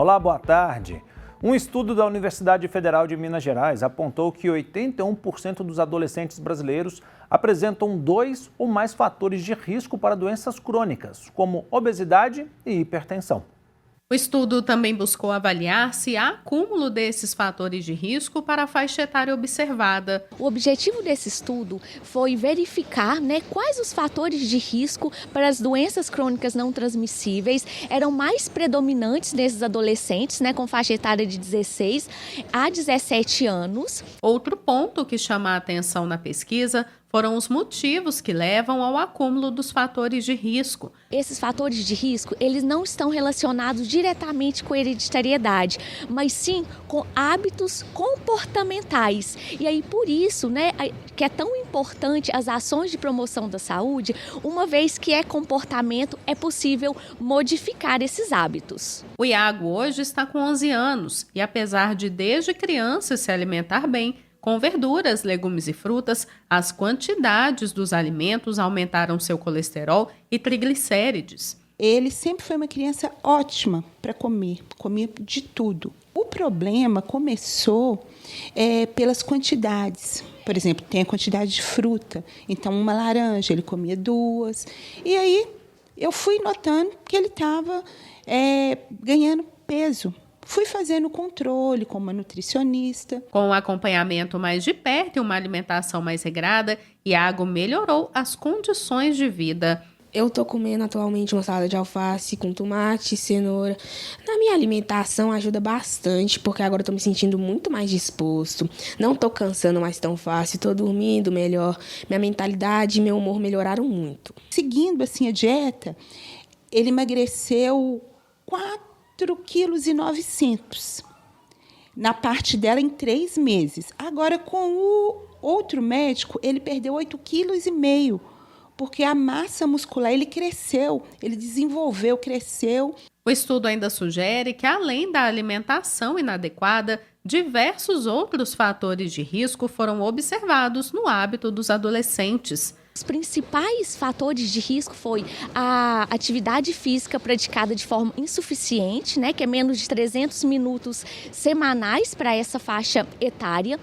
Olá, boa tarde. Um estudo da Universidade Federal de Minas Gerais apontou que 81% dos adolescentes brasileiros apresentam 2 ou mais fatores de risco para doenças crônicas, como obesidade e hipertensão. O estudo também buscou avaliar se há acúmulo desses fatores de risco para a faixa etária observada. O objetivo desse estudo foi verificar, quais os fatores de risco para as doenças crônicas não transmissíveis eram mais predominantes nesses adolescentes, com faixa etária de 16 a 17 anos. Outro ponto que chama a atenção na pesquisa foram os motivos que levam ao acúmulo dos fatores de risco. Esses fatores de risco, eles não estão relacionados diretamente com hereditariedade, mas sim com hábitos comportamentais. E aí, por isso, que é tão importante as ações de promoção da saúde, uma vez que é comportamento, é possível modificar esses hábitos. O Iago hoje está com 11 anos e, apesar de desde criança se alimentar bem, com verduras, legumes e frutas, as quantidades dos alimentos aumentaram seu colesterol e triglicérides. Ele sempre foi uma criança ótima para comer, comia de tudo. O problema começou pelas quantidades. Por exemplo, tem a quantidade de fruta, então uma laranja, ele comia 2. E aí eu fui notando que ele estava ganhando peso. Fui fazendo controle com uma nutricionista. Com um acompanhamento mais de perto e uma alimentação mais regrada, Iago melhorou as condições de vida. Eu estou comendo atualmente uma salada de alface com tomate e cenoura. Na minha alimentação ajuda bastante, porque agora estou me sentindo muito mais disposto. Não estou cansando mais tão fácil, estou dormindo melhor. Minha mentalidade e meu humor melhoraram muito. Seguindo assim a dieta, ele emagreceu 4,9 kg. Na parte dela, em 3 meses. Agora, com o outro médico, ele perdeu 8,5 kg, porque a massa muscular, ele cresceu, ele desenvolveu, cresceu. O estudo ainda sugere que, além da alimentação inadequada, diversos outros fatores de risco foram observados no hábito dos adolescentes. Os principais fatores de risco foi a atividade física praticada de forma insuficiente, que é menos de 300 minutos semanais para essa faixa etária,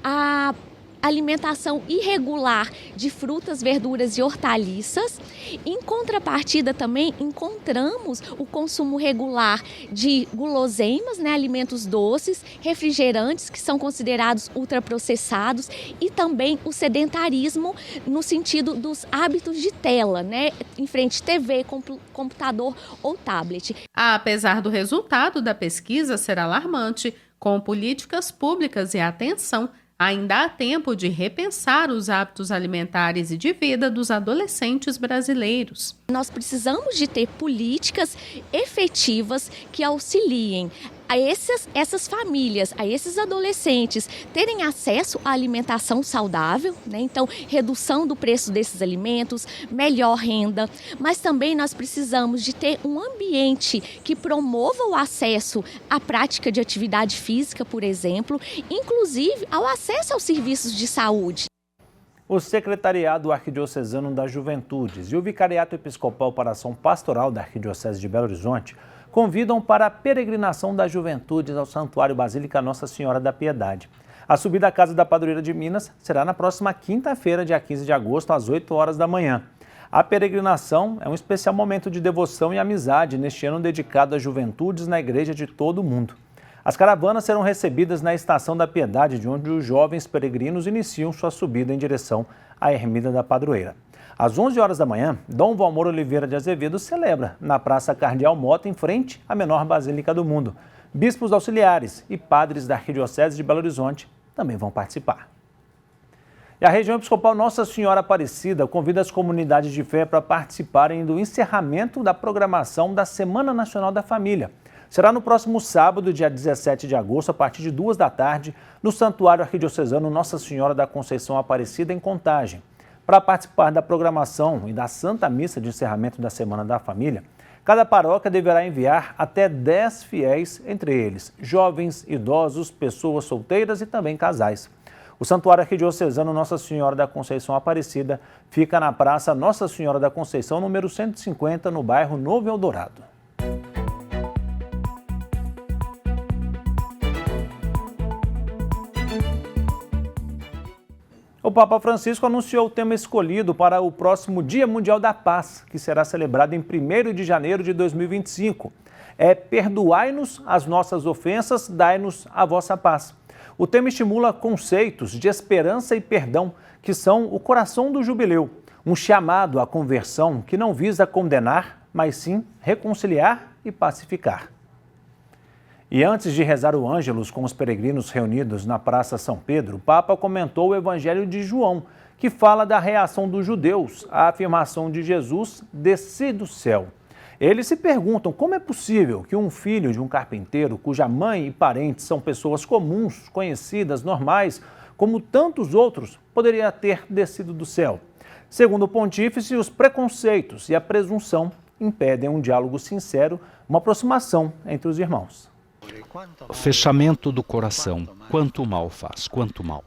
a alimentação irregular de frutas, verduras e hortaliças. Em contrapartida, também encontramos o consumo regular de guloseimas, alimentos doces, refrigerantes, que são considerados ultraprocessados, e também o sedentarismo no sentido dos hábitos de tela, em frente à TV, computador ou tablet. Apesar do resultado da pesquisa ser alarmante, com políticas públicas e atenção, ainda há tempo de repensar os hábitos alimentares e de vida dos adolescentes brasileiros. Nós precisamos de ter políticas efetivas que auxiliem a essas famílias, a esses adolescentes terem acesso à alimentação saudável, então redução do preço desses alimentos, melhor renda, mas também nós precisamos de ter um ambiente que promova o acesso à prática de atividade física, por exemplo, inclusive ao acesso aos serviços de saúde. O Secretariado Arquidiocesano das Juventudes e o Vicariato Episcopal para a Ação Pastoral da Arquidiocese de Belo Horizonte convidam para a peregrinação das juventudes ao Santuário Basílica Nossa Senhora da Piedade. A subida à Casa da Padroeira de Minas será na próxima quinta-feira, dia 15 de agosto, às 8 horas da manhã. A peregrinação é um especial momento de devoção e amizade neste ano dedicado às juventudes na igreja de todo o mundo. As caravanas serão recebidas na Estação da Piedade, de onde os jovens peregrinos iniciam sua subida em direção à Ermida da Padroeira. Às 11 horas da manhã, Dom Valmor Oliveira de Azevedo celebra na Praça Cardeal Mota, em frente à menor basílica do mundo. Bispos auxiliares e padres da Arquidiocese de Belo Horizonte também vão participar. E a região episcopal Nossa Senhora Aparecida convida as comunidades de fé para participarem do encerramento da programação da Semana Nacional da Família. Será no próximo sábado, dia 17 de agosto, a partir de 2 da tarde, no Santuário Arquidiocesano Nossa Senhora da Conceição Aparecida, em Contagem. Para participar da programação e da Santa Missa de encerramento da Semana da Família, cada paróquia deverá enviar até 10 fiéis, entre eles jovens, idosos, pessoas solteiras e também casais. O Santuário Arquidiocesano Nossa Senhora da Conceição Aparecida fica na Praça Nossa Senhora da Conceição, número 150, no bairro Novo Eldorado. O Papa Francisco anunciou o tema escolhido para o próximo Dia Mundial da Paz, que será celebrado em 1º de janeiro de 2025. É perdoai-nos as nossas ofensas, dai-nos a vossa paz. O tema estimula conceitos de esperança e perdão, que são o coração do jubileu, um chamado à conversão que não visa condenar, mas sim reconciliar e pacificar. E antes de rezar o Ângelus com os peregrinos reunidos na Praça São Pedro, o Papa comentou o Evangelho de João, que fala da reação dos judeus à afirmação de Jesus descer do céu. Eles se perguntam como é possível que um filho de um carpinteiro, cuja mãe e parentes são pessoas comuns, conhecidas, normais, como tantos outros, poderia ter descido do céu. Segundo o pontífice, os preconceitos e a presunção impedem um diálogo sincero, uma aproximação entre os irmãos. O fechamento do coração, quanto mal faz, quanto mal.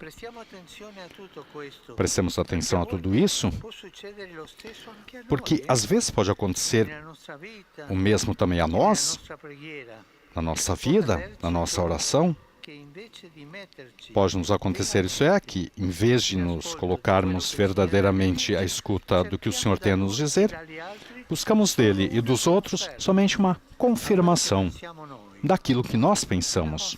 Prestemos atenção a tudo isso, porque às vezes pode acontecer o mesmo também a nós, na nossa vida, na nossa oração. Pode nos acontecer isso que, em vez de nos colocarmos verdadeiramente à escuta do que o Senhor tem a nos dizer, buscamos dele e dos outros somente uma confirmação daquilo que nós pensamos,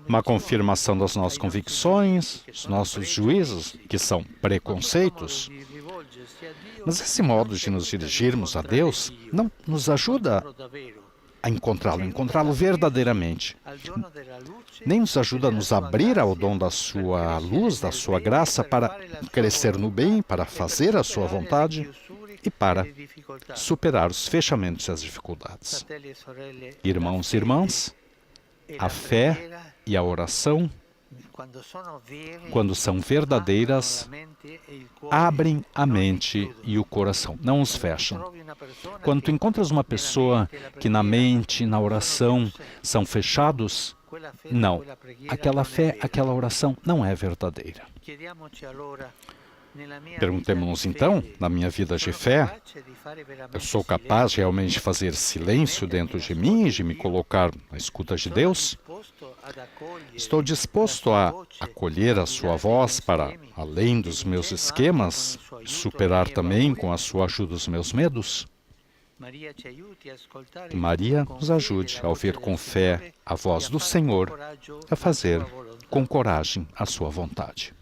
uma confirmação das nossas convicções, dos nossos juízos, que são preconceitos. Mas esse modo de nos dirigirmos a Deus não nos ajuda a encontrá-lo verdadeiramente. Nem nos ajuda a nos abrir ao dom da sua luz, da sua graça, para crescer no bem, para fazer a sua vontade e para superar os fechamentos e as dificuldades. Irmãos e irmãs, a fé e a oração, quando são verdadeiras, abrem a mente e o coração, não os fecham. Quando tu encontras uma pessoa que na mente, na oração, são fechados, não, aquela fé, aquela oração não é verdadeira. Perguntemos-nos então, na minha vida de fé, eu sou capaz realmente de fazer silêncio dentro de mim e de me colocar na escuta de Deus? Estou disposto a acolher a sua voz para, além dos meus esquemas, superar também com a sua ajuda os meus medos? Maria nos ajude a ouvir com fé a voz do Senhor, a fazer com coragem a sua vontade.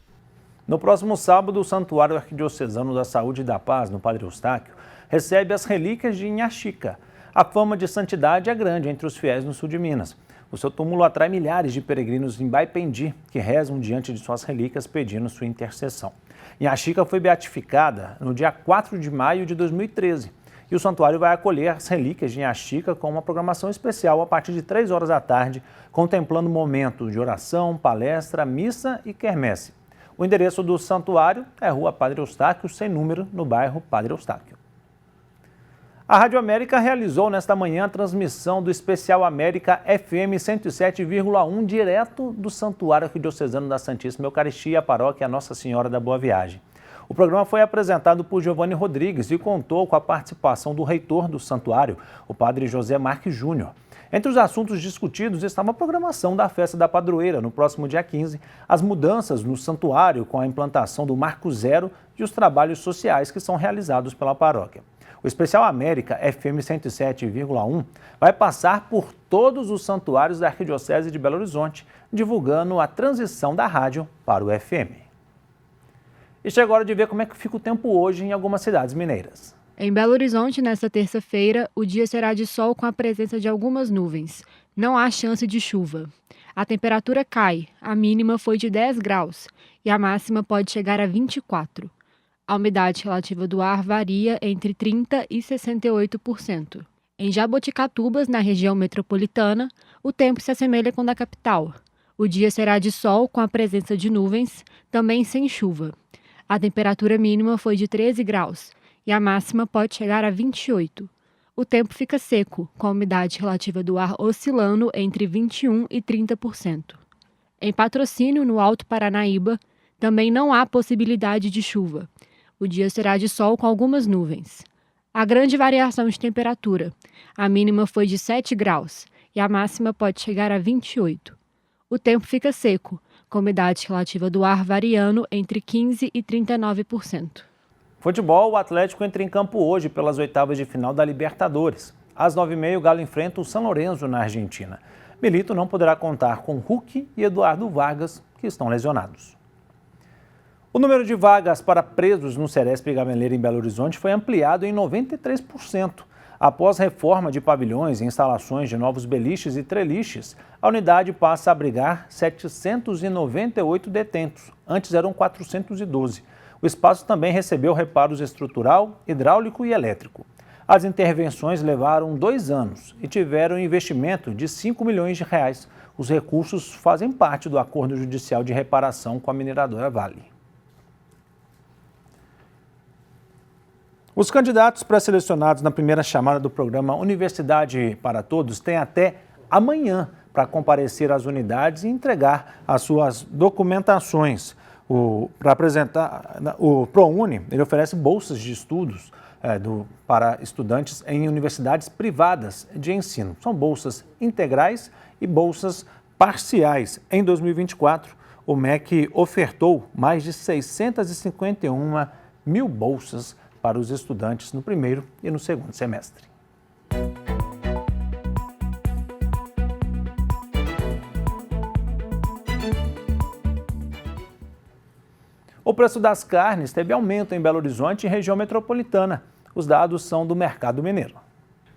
No próximo sábado, o Santuário Arquidiocesano da Saúde e da Paz, no Padre Eustáquio, recebe as relíquias de Inhaxica. A fama de santidade é grande entre os fiéis no sul de Minas. O seu túmulo atrai milhares de peregrinos em Baipendi, que rezam diante de suas relíquias pedindo sua intercessão. Inhaxica foi beatificada no dia 4 de maio de 2013. E o santuário vai acolher as relíquias de Inhaxica com uma programação especial a partir de 3 horas da tarde, contemplando momentos de oração, palestra, missa e quermesse. O endereço do santuário é Rua Padre Eustáquio, sem número, no bairro Padre Eustáquio. A Rádio América realizou nesta manhã a transmissão do Especial América FM 107,1 direto do Santuário Arquidiocesano da Santíssima Eucaristia, paróquia Nossa Senhora da Boa Viagem. O programa foi apresentado por Giovanni Rodrigues e contou com a participação do reitor do santuário, o padre José Marques Júnior. Entre os assuntos discutidos estava a programação da Festa da Padroeira, no próximo dia 15, as mudanças no santuário com a implantação do Marco Zero e os trabalhos sociais que são realizados pela paróquia. O Especial América FM 107,1 vai passar por todos os santuários da Arquidiocese de Belo Horizonte, divulgando a transição da rádio para o FM. E chegou a hora de ver como é que fica o tempo hoje em algumas cidades mineiras. Em Belo Horizonte, nesta terça-feira, o dia será de sol com a presença de algumas nuvens. Não há chance de chuva. A temperatura cai, a mínima foi de 10 graus e a máxima pode chegar a 24. A umidade relativa do ar varia entre 30% e 68%. Em Jaboticatubas, na região metropolitana, o tempo se assemelha com o da capital. O dia será de sol com a presença de nuvens, também sem chuva. A temperatura mínima foi de 13 graus e a máxima pode chegar a 28. O tempo fica seco, com a umidade relativa do ar oscilando entre 21% e 30%. Em Patrocínio, no Alto Paranaíba, também não há possibilidade de chuva. O dia será de sol com algumas nuvens. Há grande variação de temperatura. A mínima foi de 7 graus e a máxima pode chegar a 28. O tempo fica seco, com umidade relativa do ar variando entre 15% e 39%. Futebol, o Atlético entra em campo hoje pelas oitavas de final da Libertadores. Às 9h30, o Galo enfrenta o São Lourenço na Argentina. Milito não poderá contar com Hulk e Eduardo Vargas, que estão lesionados. O número de vagas para presos no Ceresp Gameleira em Belo Horizonte foi ampliado em 93%. Após reforma de pavilhões e instalações de novos beliches e treliches, a unidade passa a abrigar 798 detentos. Antes eram 412. O espaço também recebeu reparos estrutural, hidráulico e elétrico. As intervenções levaram 2 anos e tiveram um investimento de R$5 milhões. Os recursos fazem parte do acordo judicial de reparação com a mineradora Vale. Os candidatos pré-selecionados na primeira chamada do programa Universidade para Todos têm até amanhã para comparecer às unidades e entregar as suas documentações. Para apresentar, o ProUni ele oferece bolsas de estudos para estudantes em universidades privadas de ensino. São bolsas integrais e bolsas parciais. Em 2024, o MEC ofertou mais de 651 mil bolsas para os estudantes no primeiro e no segundo semestre. O preço das carnes teve aumento em Belo Horizonte e região metropolitana. Os dados são do Mercado Mineiro.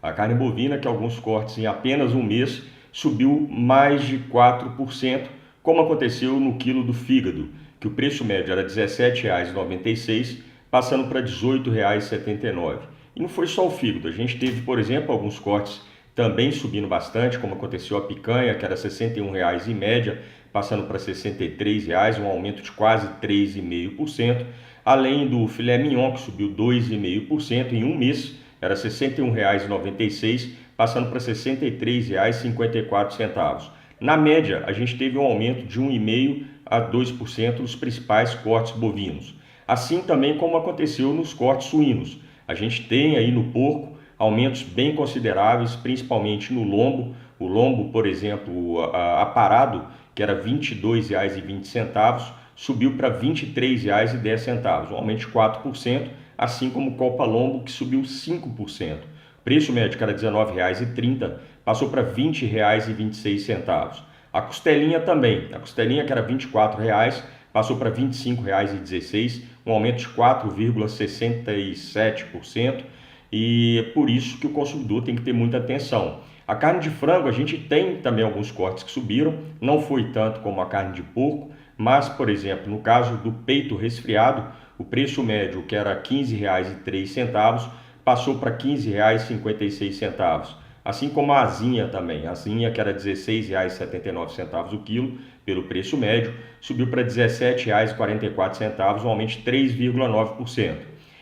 A carne bovina, que alguns cortes em apenas um mês, subiu mais de 4%, como aconteceu no quilo do fígado, que o preço médio era R$ 17,96, passando para R$ 18,79. E não foi só o fígado, a gente teve, por exemplo, alguns cortes também subindo bastante, como aconteceu a picanha, que era R$ 61,00 em média, passando para R$ 63,00, um aumento de quase 3,5%, além do filé mignon, que subiu 2,5% em um mês, era R$ 61,96, passando para R$ 63,54. Na média, a gente teve um aumento de 1,5% a 2% nos principais cortes bovinos. Assim também como aconteceu nos cortes suínos. A gente tem aí no porco aumentos bem consideráveis, principalmente no lombo. O lombo, por exemplo, aparado, que era R$ 22,20, subiu para R$ 23,10, um aumento de 4%, assim como o copa lombo, que subiu 5%. O preço médio, que era R$ 19,30, passou para R$ 20,26. A costelinha também, a costelinha que era R$ 24,00, passou para R$ 25,16, um aumento de 4,67%, e é por isso que o consumidor tem que ter muita atenção. A carne de frango, a gente tem também alguns cortes que subiram, não foi tanto como a carne de porco, mas, por exemplo, no caso do peito resfriado, o preço médio, que era R$ 15,03, passou para R$ 15,56. Assim como a asinha também, a asinha que era R$ 16,79 o quilo, pelo preço médio, subiu para R$ 17,44, um aumento de 3,9%.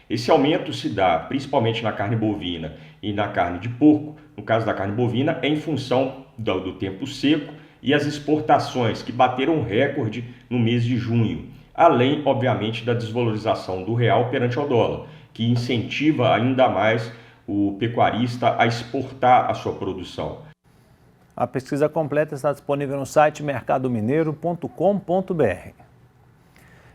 Esse aumento se dá principalmente na carne bovina e na carne de porco. No caso da carne bovina, é em função do tempo seco e as exportações, que bateram recorde no mês de junho. Além, obviamente, da desvalorização do real perante o dólar, que incentiva ainda mais o pecuarista a exportar a sua produção. A pesquisa completa está disponível no site mercadomineiro.com.br.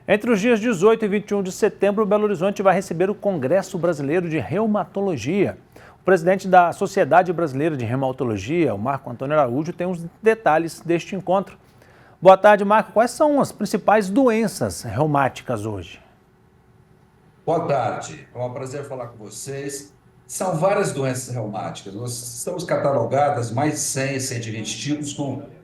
Entre os dias 18 e 21 de setembro, Belo Horizonte vai receber o Congresso Brasileiro de Reumatologia. O presidente da Sociedade Brasileira de Reumatologia, o Marco Antônio Araújo, tem os detalhes deste encontro. Boa tarde, Marco. Quais são as principais doenças reumáticas hoje? Boa tarde. É um prazer falar com vocês. São várias doenças reumáticas. Nós estamos catalogadas mais de 100, 120 tipos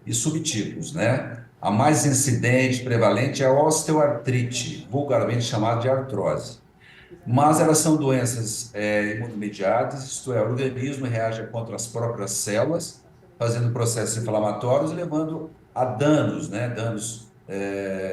e subtipos, né? A mais incidente, prevalente é a osteoartrite, vulgarmente chamada de artrose. Mas elas são doenças imunomediatas, isto é, o organismo reage contra as próprias células, fazendo processos inflamatórios e levando a danos, né? Danos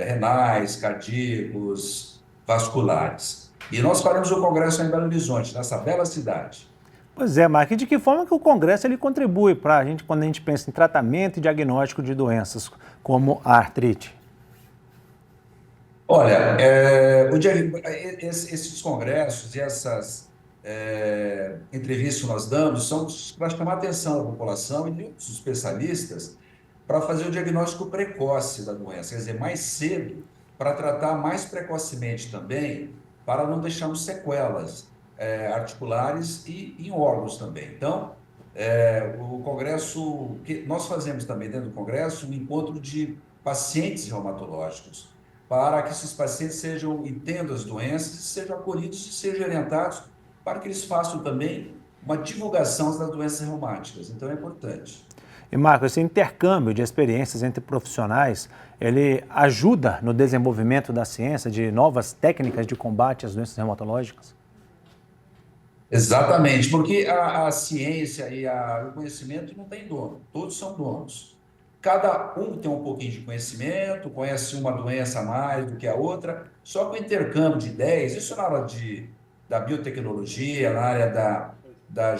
renais, cardíacos, vasculares. E nós faremos o congresso em Belo Horizonte, nessa bela cidade. Pois é, Marco, e de que forma que o congresso ele contribui para a gente, quando a gente pensa em tratamento e diagnóstico de doenças como a artrite? Olha, esses congressos e essas entrevistas que nós damos são para chamar a atenção da população e dos especialistas para fazer o diagnóstico precoce da doença, quer dizer, mais cedo, para tratar mais precocemente também, para não deixarmos sequelas articulares e em órgãos também. Então, o congresso, que nós fazemos também dentro do congresso, um encontro de pacientes reumatológicos, para que esses pacientes entendam as doenças, sejam acolhidos e sejam orientados para que eles façam também uma divulgação das doenças reumáticas. Então, é importante. E, Marco, esse intercâmbio de experiências entre profissionais, ele ajuda no desenvolvimento da ciência, de novas técnicas de combate às doenças reumatológicas? Exatamente, porque a ciência e o conhecimento não tem dono, todos são donos. Cada um tem um pouquinho de conhecimento, conhece uma doença a mais do que a outra, só que o intercâmbio de ideias, isso na área da biotecnologia, na área da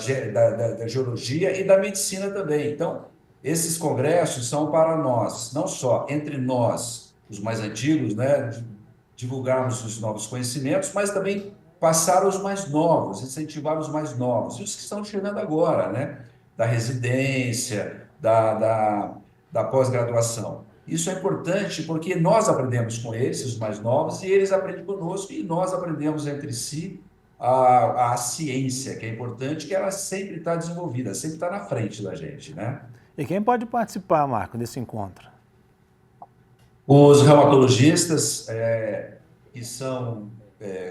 geologia e da medicina também. Então, esses congressos são para nós, não só entre nós, os mais antigos, né, divulgarmos os novos conhecimentos, mas também passar os mais novos, incentivar os mais novos, e os que estão chegando agora, né, da residência, da pós-graduação. Isso é importante porque nós aprendemos com eles, os mais novos, e eles aprendem conosco, e nós aprendemos entre si a ciência, que é importante, que ela sempre está desenvolvida, sempre está na frente da gente, né? E quem pode participar, Marco, desse encontro? Os reumatologistas, que são,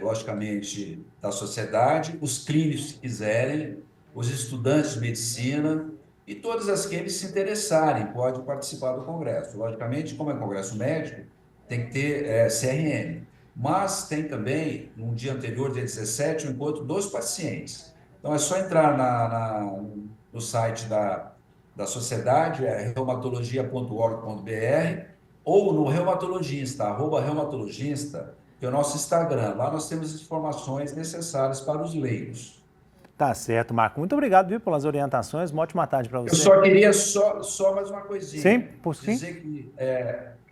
logicamente, da sociedade, os clínicos, se quiserem, os estudantes de medicina e todos aqueles que se interessarem podem participar do congresso. Logicamente, como é congresso médico, tem que ter CRM. Mas tem também, no dia anterior, dia 17, o encontro dos pacientes. Então, é só entrar no site da sociedade, reumatologia.org.br, ou no reumatologista, @reumatologista, que é o nosso Instagram. Lá nós temos informações necessárias para os leigos. Tá certo, Marco. Muito obrigado, viu, pelas orientações. Uma ótima tarde para você. Eu só queria só mais uma coisinha. Sim, por sim. Dizer que,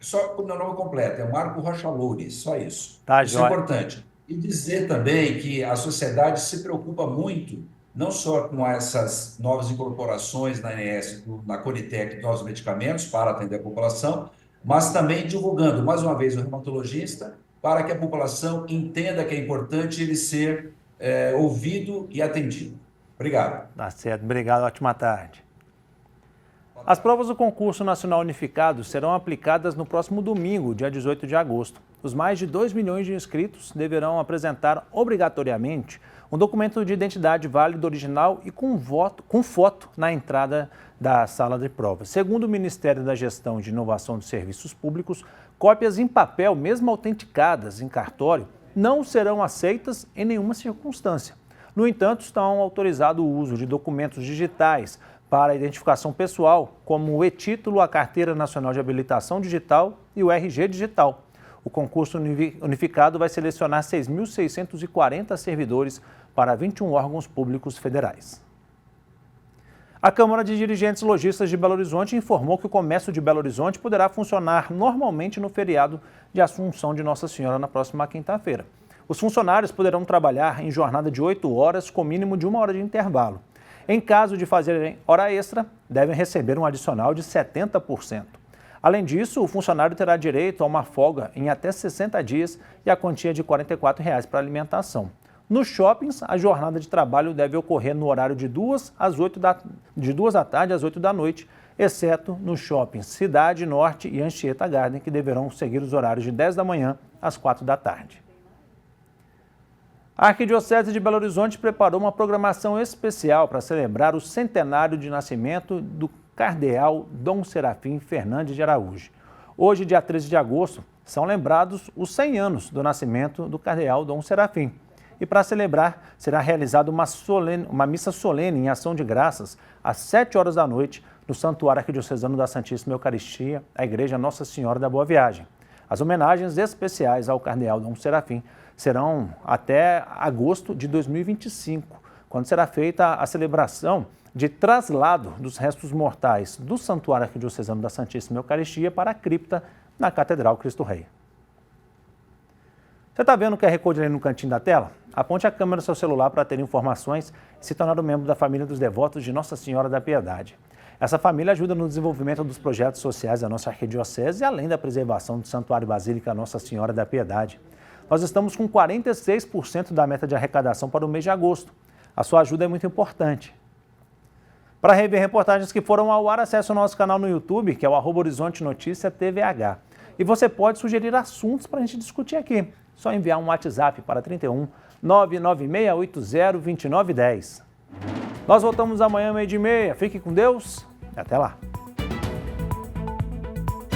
só o meu nome completo, é Marco Rocha Loures, só isso. Tá, isso é importante. E dizer também que a sociedade se preocupa muito, não só com essas novas incorporações na ANS, na Conitec, novos medicamentos para atender a população, mas também divulgando, mais uma vez, o reumatologista, para que a população entenda que é importante ele ser ouvido e atendido. Obrigado. Tá certo, obrigado, ótima tarde. As provas do Concurso Nacional Unificado serão aplicadas no próximo domingo, dia 18 de agosto. Os mais de 2 milhões de inscritos deverão apresentar obrigatoriamente um documento de identidade válido original e com foto na entrada da sala de provas. Segundo o Ministério da Gestão de Inovação de Serviços Públicos, cópias em papel, mesmo autenticadas em cartório, não serão aceitas em nenhuma circunstância. No entanto, estão autorizados o uso de documentos digitais para identificação pessoal, como o e-título, a Carteira Nacional de Habilitação Digital e o RG Digital. O concurso unificado vai selecionar 6.640 servidores para 21 órgãos públicos federais. A Câmara de Dirigentes Lojistas de Belo Horizonte informou que o comércio de Belo Horizonte poderá funcionar normalmente no feriado de Assunção de Nossa Senhora na próxima quinta-feira. Os funcionários poderão trabalhar em jornada de 8 horas, com mínimo de 1 hora de intervalo. Em caso de fazerem hora extra, devem receber um adicional de 70%. Além disso, o funcionário terá direito a uma folga em até 60 dias e a quantia de R$ 44,00 para alimentação. Nos shoppings, a jornada de trabalho deve ocorrer no horário de 2 da tarde às 8 da noite, exceto nos shoppings Cidade Norte e Anchieta Garden, que deverão seguir os horários de 10 da manhã às 4 da tarde. A Arquidiocese de Belo Horizonte preparou uma programação especial para celebrar o centenário de nascimento do cardeal Dom Serafim Fernandes de Araújo. Hoje, dia 13 de agosto, são lembrados os 100 anos do nascimento do cardeal Dom Serafim. E para celebrar, será realizada uma missa solene em ação de graças às 7 horas da noite no Santuário Arquidiocesano da Santíssima Eucaristia, a Igreja Nossa Senhora da Boa Viagem. As homenagens especiais ao cardeal Dom Serafim serão até agosto de 2025, quando será feita a celebração de traslado dos restos mortais do Santuário Arquidiocesano da Santíssima Eucaristia para a cripta na Catedral Cristo Rei. Você está vendo o QR Code ali no cantinho da tela? Aponte a câmera do seu celular para ter informações e se tornar um membro da família dos devotos de Nossa Senhora da Piedade. Essa família ajuda no desenvolvimento dos projetos sociais da nossa arquidiocese e além da preservação do Santuário Basílica Nossa Senhora da Piedade. Nós estamos com 46% da meta de arrecadação para o mês de agosto. A sua ajuda é muito importante. Para rever reportagens que foram ao ar, acesse o nosso canal no YouTube, que é o @Horizonte Notícia TVH. E você pode sugerir assuntos para a gente discutir aqui. Só enviar um WhatsApp para 31 99680 2910. Nós voltamos amanhã, 12:30. Fique com Deus e até lá.